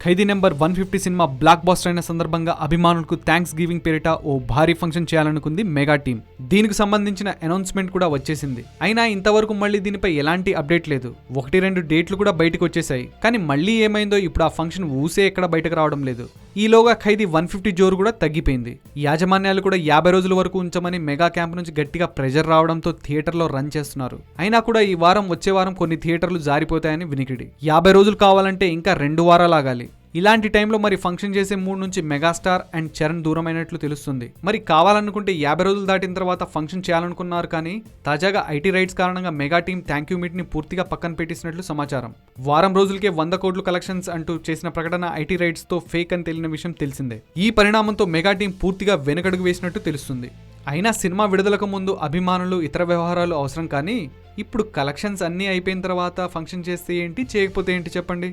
ఖైదీ number 150 cinema black buster అయిన సందర్భంగా అభిమానులకు థ్యాంక్స్ గివింగ్ పేరిట ఓ భారీ ఫంక్షన్ చేయాలనుకుంది మెగా టీం. దీనికి సంబంధించిన అనౌన్స్మెంట్ కూడా వచ్చేసింది. అయినా ఇంతవరకు మళ్ళీ దీనిపై ఎలాంటి అప్డేట్ లేదు. 1-2 డేట్లు కూడా బయటకు వచ్చేసాయి. కానీ మళ్ళీ ఏమైందో ఇప్పుడు ఆ ఫంక్షన్ ఊసే ఎక్కడ బయటకు రావడం లేదు. ఈలోగా ఖైదీ 150 జోరు కూడా తగ్గిపోయింది. యాజమాన్యాలు కూడా 50 రోజుల వరకు ఉంచమని మెగా క్యాంప్ నుంచి గట్టిగా ప్రెజర్ రావడంతో థియేటర్లో రన్ చేస్తున్నారు. అయినా కూడా ఈ వారం వచ్చే వారం కొన్ని థియేటర్లు జారిపోతాయని వినికిడి. 50 రోజులు కావాలంటే ఇంకా 2 వారాలు ఆగాలి. ఇలాంటి టైంలో మరి ఫంక్షన్ చేసే మూడ్ నుంచి మెగాస్టార్ అండ్ చరణ్ దూరమైనట్లు తెలుస్తుంది. మరి కావాలనుకుంటే 50 రోజులు దాటిన తర్వాత ఫంక్షన్ చేయాలనుకున్నారు. కానీ తాజాగా ఐటీ రైట్స్ కారణంగా mega team thank you meet ని పూర్తిగా పక్కన పెట్టేసినట్లు సమాచారం. వారం రోజులకే 100 కోట్లు కలెక్షన్స్ అంటూ చేసిన ప్రకటన ఐటీ రైట్స్ తో ఫేక్ అని తెలియని విషయం తెలిసిందే. ఈ పరిణామంతో మెగా టీం పూర్తిగా వెనకడుగు వేసినట్టు తెలుస్తుంది. అయినా సినిమా విడుదలకు ముందు అభిమానులు ఇతర వ్యవహారాలు అవసరం. కానీ ఇప్పుడు కలెక్షన్స్ అన్నీ అయిపోయిన తర్వాత ఫంక్షన్ చేస్తే ఏంటి, చేయకపోతే ఏంటి చెప్పండి.